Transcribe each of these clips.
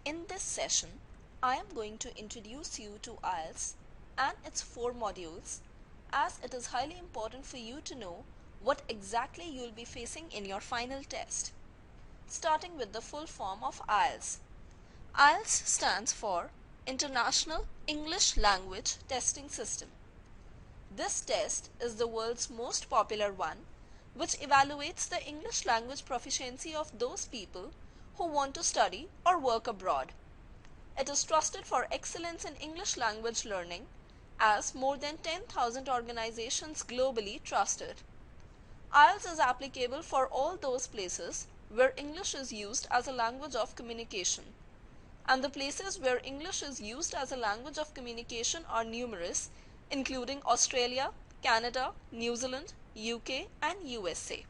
In this session, I am going to introduce you to IELTS and its 4 modules, as it is highly important for you to know what exactly you will be facing in your final test. Starting with the full form of IELTS. IELTS stands for International English Language Testing System. This test is the world's most popular one, which evaluates the English language proficiency of those people who want to study or work abroad. It is trusted for excellence in English language learning, as more than 10,000 organizations globally trust it. IELTS is applicable for all those places where English is used as a language of communication. And the places where English is used as a language of communication are numerous, including Australia, Canada, New Zealand, UK and USA.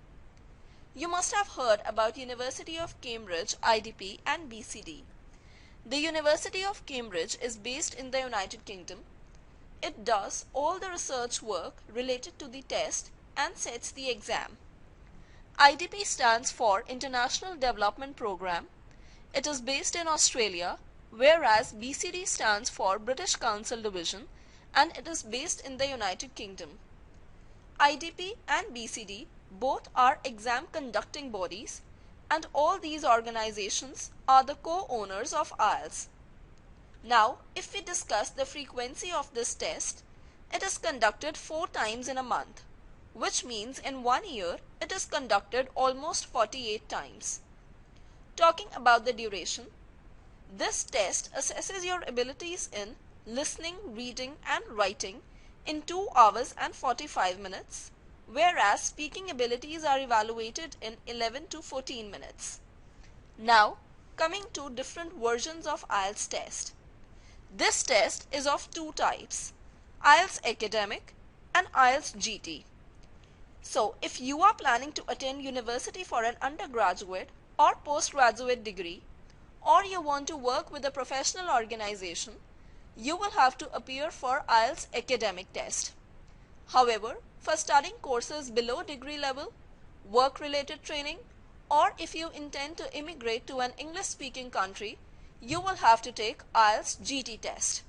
You must have heard about University of Cambridge, IDP and BCD. The University of Cambridge is based in the United Kingdom. It does all the research work related to the test and sets the exam. IDP stands for International Development Programme. It is based in Australia, whereas BCD stands for British Council Division and it is based in the United Kingdom. IDP and BCD both are exam conducting bodies, and all these organizations are the co-owners of IELTS. Now, if we discuss the frequency of this test, it is conducted 4 times in a month, which means in 1 year it is conducted almost 48 times. Talking about the duration, this test assesses your abilities in listening, reading and writing in 2 hours and 45 minutes, whereas speaking abilities are evaluated in 11 to 14 minutes. Now, coming to different versions of IELTS test. This test is of 2 types, IELTS Academic and IELTS GT. So, if you are planning to attend university for an undergraduate or postgraduate degree, or you want to work with a professional organization, you will have to appear for IELTS academic test. However, for studying courses below degree level, work-related training, or if you intend to immigrate to an English-speaking country, you will have to take IELTS GT test.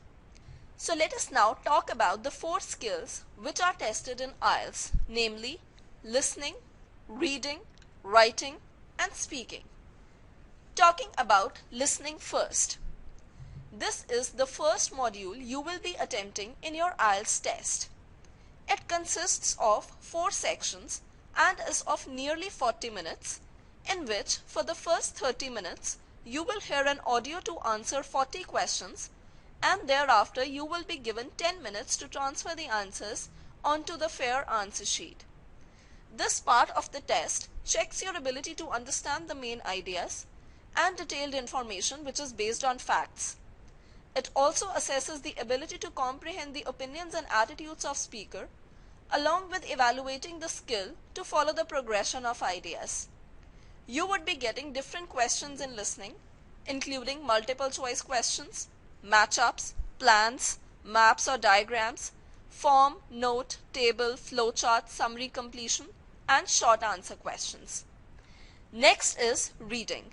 So let us now talk about the 4 skills which are tested in IELTS, namely listening, reading, writing, and speaking. Talking about listening first. This is the first module you will be attempting in your IELTS test. It consists of 4 sections and is of nearly 40 minutes, in which for the first 30 minutes you will hear an audio to answer 40 questions, and thereafter you will be given 10 minutes to transfer the answers onto the fair answer sheet. This part of the test checks your ability to understand the main ideas and detailed information which is based on facts. It also assesses the ability to comprehend the opinions and attitudes of speaker, along with evaluating the skill to follow the progression of ideas. You would be getting different questions in listening, including multiple choice questions, matchups, plans, maps or diagrams, form, note, table, flowchart, summary completion, and short answer questions. Next is reading.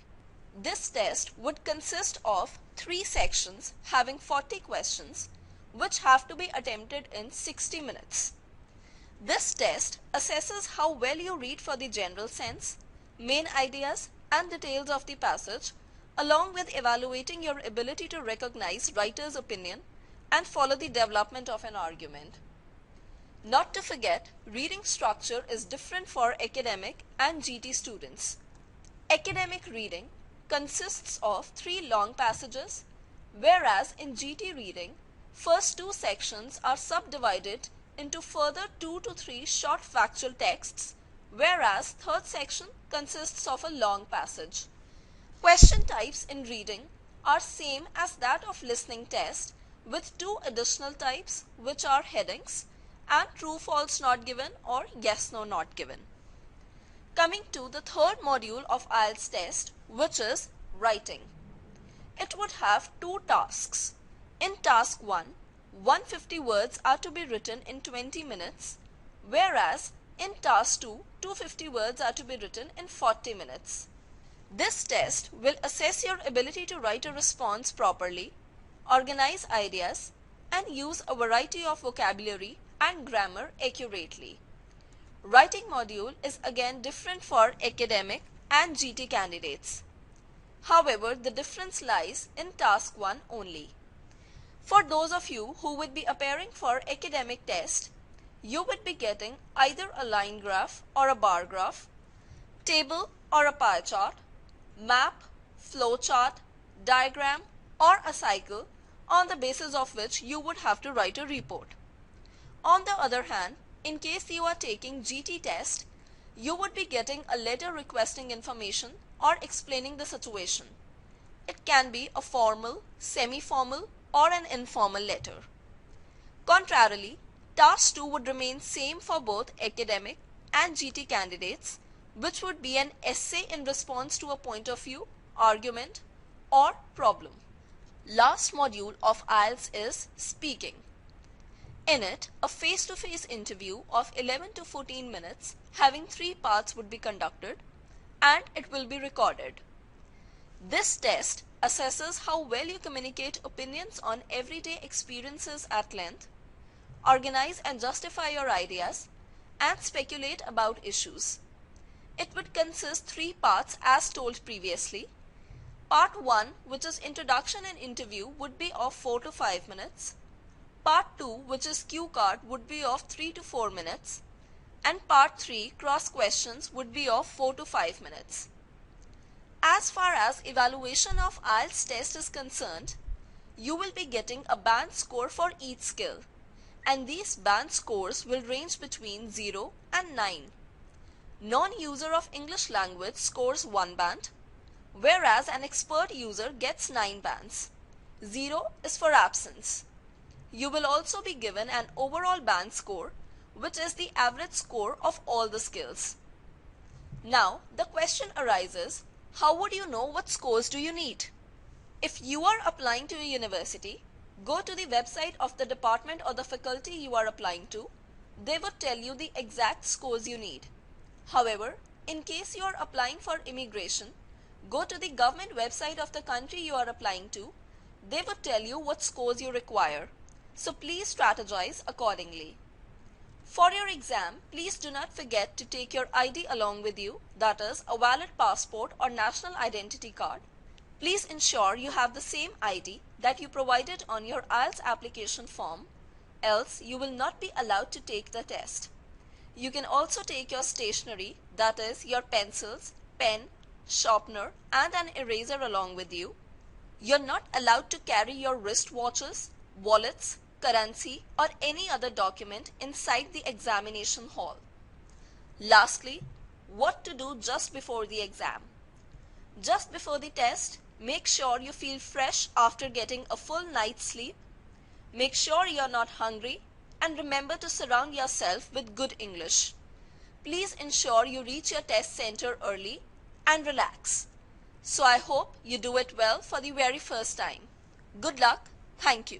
This test would consist of 3 sections having 40 questions, which have to be attempted in 60 minutes. This test assesses how well you read for the general sense, main ideas and details of the passage, along with evaluating your ability to recognize writer's opinion and follow the development of an argument. Not to forget, reading structure is different for academic and GT students. Academic reading consists of 3 long passages, whereas in GT reading, first 2 sections are subdivided into further 2 to 3 short factual texts, whereas third section consists of a long passage. Question types in reading are same as that of listening test, with 2 additional types which are headings and true-false not given or yes-no not given. Coming to the third module of IELTS test, which is writing. It would have 2 tasks. In task 1, 150 words are to be written in 20 minutes, whereas in task 2, 250 words are to be written in 40 minutes. This test will assess your ability to write a response properly, organize ideas, and use a variety of vocabulary and grammar accurately. Writing module is again different for academic and GT candidates. However, the difference lies in task 1 only. For those of you who would be appearing for academic test, you would be getting either a line graph or a bar graph, table or a pie chart, map, flow chart, diagram, or a cycle on the basis of which you would have to write a report. On the other hand, in case you are taking GT test, you would be getting a letter requesting information or explaining the situation. It can be a formal, semi-formal, or an informal letter. Contrarily, task 2 would remain same for both academic and GT candidates, which would be an essay in response to a point of view, argument, or problem. Last module of IELTS is speaking. In it, a face-to-face interview of 11 to 14 minutes having 3 parts would be conducted, and it will be recorded. This test assesses how well you communicate opinions on everyday experiences at length, organize and justify your ideas, and speculate about issues. It would consist 3 parts as told previously. Part 1, which is introduction and interview, would be of 4 to 5 minutes. Part 2, which is cue card, would be of 3 to 4 minutes. And Part 3, cross questions, would be of 4 to 5 minutes. As far as evaluation of IELTS test is concerned, you will be getting a band score for each skill, and these band scores will range between 0 and 9. Non-user of English language scores 1 band, whereas an expert user gets 9 bands. 0 is for absence. You will also be given an overall band score, which is the average score of all the skills. Now, the question arises, how would you know what scores do you need? If you are applying to a university, go to the website of the department or the faculty you are applying to. They would tell you the exact scores you need. However, in case you are applying for immigration, go to the government website of the country you are applying to. They would tell you what scores you require. So please strategize accordingly. For your exam, please do not forget to take your ID along with you, that is, a valid passport or national identity card. Please ensure you have the same ID that you provided on your IELTS application form, else you will not be allowed to take the test. You can also take your stationery, that is, your pencils, pen, sharpener, and an eraser along with you. You're not allowed to carry your wristwatches, wallets, currency, or any other document inside the examination hall. Lastly, what to do just before the exam. Just before the test, make sure you feel fresh after getting a full night's sleep. Make sure you're not hungry, and remember to surround yourself with good English. Please ensure you reach your test center early and relax. So I hope you do it well for the very first time. Good luck. Thank you.